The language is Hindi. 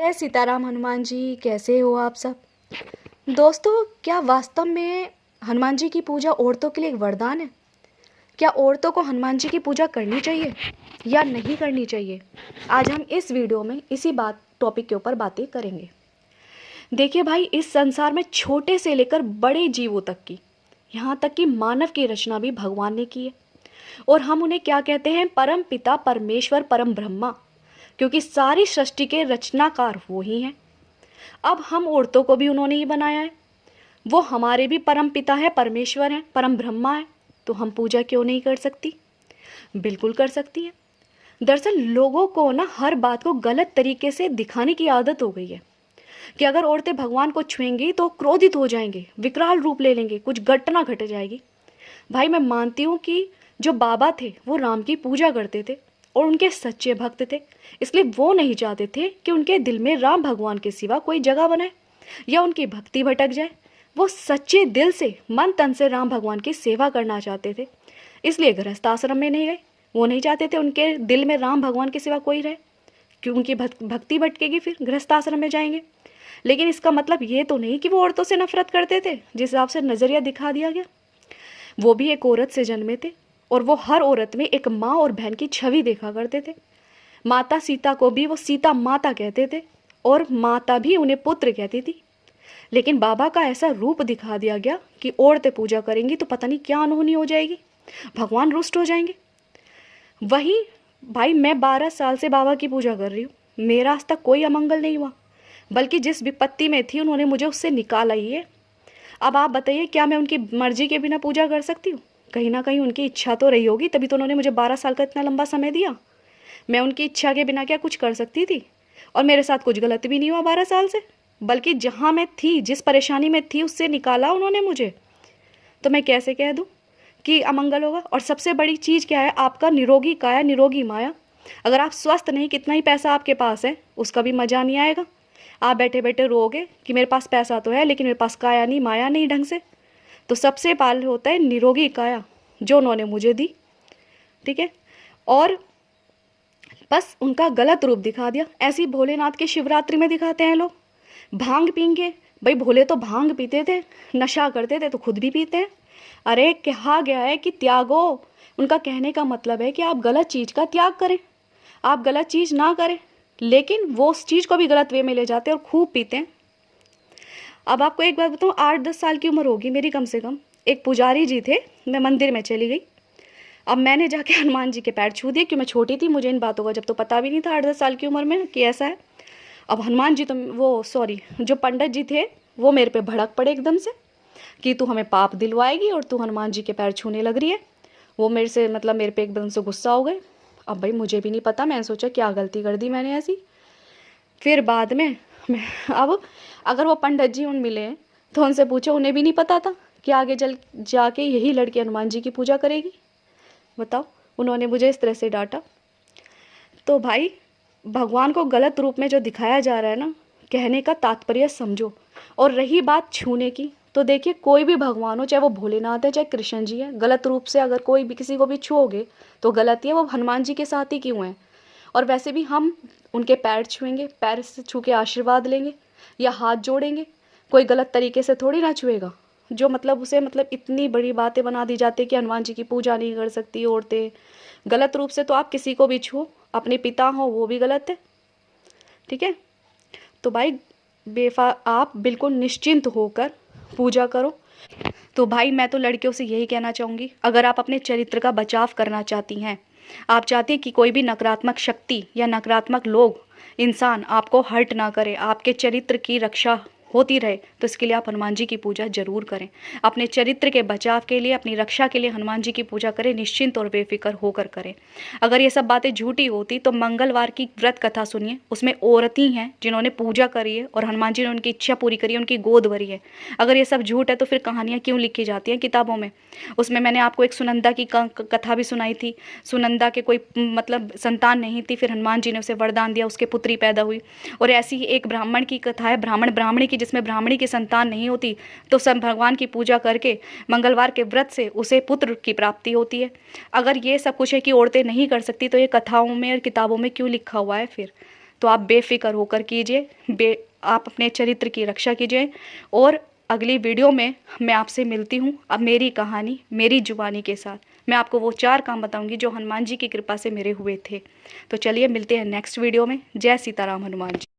जय सीताराम हनुमान जी। कैसे हो आप सब दोस्तों? क्या वास्तव में हनुमान जी की पूजा औरतों के लिए एक वरदान है? क्या औरतों को हनुमान जी की पूजा करनी चाहिए या नहीं करनी चाहिए? आज हम इस वीडियो में इसी बात टॉपिक के ऊपर बातें करेंगे। देखिए भाई, इस संसार में छोटे से लेकर बड़े जीवों तक की, यहाँ तक कि मानव की रचना भी भगवान ने की है। और हम उन्हें क्या कहते हैं? परम पिता, परमेश्वर, परम ब्रह्मा, क्योंकि सारी सृष्टि के रचनाकार वो ही हैं। अब हम औरतों को भी उन्होंने ही बनाया है। वो हमारे भी परम पिता है, परमेश्वर हैं, परम ब्रह्मा है। तो हम पूजा क्यों नहीं कर सकती? बिल्कुल कर सकती हैं। दरअसल लोगों को ना हर बात को गलत तरीके से दिखाने की आदत हो गई है कि अगर औरतें भगवान को छुएंगी तो क्रोधित हो जाएंगे, विकराल रूप ले लेंगे, कुछ घटना घट जाएगी। भाई मैं मानती हूँ कि जो बाबा थे वो राम की पूजा करते थे और उनके सच्चे भक्त थे, इसलिए वो नहीं चाहते थे कि उनके दिल में राम भगवान के सिवा कोई जगह बनाए या उनकी भक्ति भटक जाए। वो सच्चे दिल से, मन तन से राम भगवान की सेवा करना चाहते थे, इसलिए गृहस्थ आश्रम में नहीं गए। वो नहीं चाहते थे उनके दिल में राम भगवान के सिवा कोई रहे, क्यों उनकी भक्ति भटकेगी, फिर गृहस्थ आश्रम में जाएंगे। लेकिन इसका मतलब ये तो नहीं कि वो औरतों से नफरत करते थे जिस हिसाब से नज़रिया दिखा दिया गया। वो भी एक औरत से जन्मे थे और वो हर औरत में एक माँ और बहन की छवि देखा करते थे। माता सीता को भी वो सीता माता कहते थे और माता भी उन्हें पुत्र कहती थी। लेकिन बाबा का ऐसा रूप दिखा दिया गया कि औरतें पूजा करेंगी तो पता नहीं क्या अनहोनी हो जाएगी, भगवान रुष्ट हो जाएंगे। वहीं भाई मैं 12 साल से बाबा की पूजा कर रही हूँ, मेरा आज तक कोई अमंगल नहीं हुआ, बल्कि जिस विपत्ति में थी उन्होंने मुझे उससे निकाला ही है। अब आप बताइए, क्या मैं उनकी मर्जी के बिना पूजा कर सकती हूँ? कहीं ना कहीं उनकी इच्छा तो रही होगी, तभी तो उन्होंने मुझे 12 साल का इतना लंबा समय दिया। मैं उनकी इच्छा के बिना क्या कुछ कर सकती थी? और मेरे साथ कुछ गलत भी नहीं हुआ 12 साल से, बल्कि जहाँ मैं थी, जिस परेशानी में थी, उससे निकाला उन्होंने मुझे। तो मैं कैसे कह दूँ कि अमंगल होगा? और सबसे बड़ी चीज़ क्या है? आपका निरोगी काया निरोगी माया। अगर आप स्वस्थ नहीं, कितना ही पैसा आपके पास है, उसका भी मज़ा नहीं आएगा। आप बैठे बैठे रोओगे कि मेरे पास पैसा तो है लेकिन मेरे पास काया नहीं, माया नहीं ढंग से। तो सबसे पहले होता है निरोगी काया, जो उन्होंने मुझे दी। ठीक है, और बस उनका गलत रूप दिखा दिया। ऐसे ही भोलेनाथ की शिवरात्रि में दिखाते हैं लोग, भांग पीएंगे। भाई भोले तो भांग पीते थे, नशा करते थे, तो खुद भी पीते हैं। अरे कहा गया है कि त्यागो। उनका कहने का मतलब है कि आप गलत चीज़ का त्याग करें, आप गलत चीज़ ना करें। लेकिन वो उस चीज़ को भी गलत वे में ले जाते हैं और खूब पीते हैं। अब आपको एक बात बताऊँ, 8-10 साल की उम्र होगी मेरी कम से कम। एक पुजारी जी थे, मैं मंदिर में चली गई। अब मैंने जाके हनुमान जी के पैर छू दिए, क्योंकि मैं छोटी थी, मुझे इन बातों का जब तो पता भी नहीं था 8-10 साल की उम्र में कि ऐसा है। अब हनुमान जी तो जो पंडित जी थे वो मेरे पे भड़क पड़े एकदम से कि तू हमें पाप दिलवाएगी और तू हनुमान जी के पैर छूने लग रही है। वो मेरे से मेरे पे एकदम से गुस्सा हो गए। अब भाई मुझे भी नहीं पता, मैंने सोचा क्या गलती कर दी मैंने ऐसी। फिर बाद में अब अगर वो पंडित जी उन मिले तो उनसे पूछो, उन्हें भी नहीं पता था कि आगे चल जाके यही लड़की हनुमान जी की पूजा करेगी। बताओ, उन्होंने मुझे इस तरह से डांटा। तो भाई भगवान को गलत रूप में जो दिखाया जा रहा है ना, कहने का तात्पर्य समझो। और रही बात छूने की, तो देखिए कोई भी भगवान हो, चाहे वो भोलेनाथ है चाहे कृष्ण जी है, गलत रूप से अगर कोई भी किसी को भी छुओगे तो गलती है। वो हनुमान जी के साथ ही क्यों हैं? और वैसे भी हम उनके पैर छुएंगे, पैर से छू के आशीर्वाद लेंगे या हाथ जोड़ेंगे, कोई गलत तरीके से थोड़ी ना छुएगा। जो उसे इतनी बड़ी बातें बना दी जाती है कि हनुमान जी की पूजा नहीं कर सकती औरतें, गलत रूप से। तो आप किसी को भी छुओ, अपने पिता हो वो भी गलत है। ठीक है, तो भाई आप बिल्कुल निश्चिंत होकर पूजा करो। तो भाई मैं तो लड़कियों से यही कहना चाहूँगी, अगर आप अपने चरित्र का बचाव करना चाहती हैं, आप चाहती हैं कि कोई भी नकारात्मक शक्ति या नकारात्मक लोग, इंसान आपको हर्ट ना करे, आपके चरित्र की रक्षा होती रहे, तो इसके लिए आप हनुमान जी की पूजा जरूर करें। अपने चरित्र के बचाव के लिए, अपनी रक्षा के लिए हनुमान जी की पूजा करें, निश्चिंत और बेफिक्र होकर करें। अगर ये सब बातें झूठी होती तो मंगलवार की व्रत कथा सुनिए, उसमें औरतें हैं जिन्होंने पूजा करी है और हनुमान जी ने उनकी इच्छा पूरी करी है, उनकी गोद भरी है। अगर ये सब झूठ है तो फिर कहानियाँ क्यों लिखी जाती हैं किताबों में? उसमें मैंने आपको एक सुनंदा की कथा भी सुनाई थी। सुनंदा के कोई संतान नहीं थी, फिर हनुमान जी ने उसे वरदान दिया, उसके पुत्री पैदा हुई। और ऐसी ही एक ब्राह्मण की कथा है, ब्राह्मण ब्राह्मणी की, जिसमें ब्राह्मणी की संतान नहीं होती, तो सब भगवान की पूजा करके मंगलवार के व्रत से उसे पुत्र की प्राप्ति होती है। अगर ये सब कुछ है कि औरतें नहीं कर सकती, तो ये कथाओं में और किताबों में क्यों लिखा हुआ है फिर? तो आप बेफिक्र होकर कीजिए, आप अपने चरित्र की रक्षा कीजिए। और अगली वीडियो में मैं आपसे मिलती हूँ, अब मेरी कहानी मेरी जुबानी के साथ। मैं आपको वो 4 काम बताऊंगी जो हनुमान जी की कृपा से मेरे हुए थे। तो चलिए मिलते हैं नेक्स्ट वीडियो में। जय सीताराम हनुमान जी।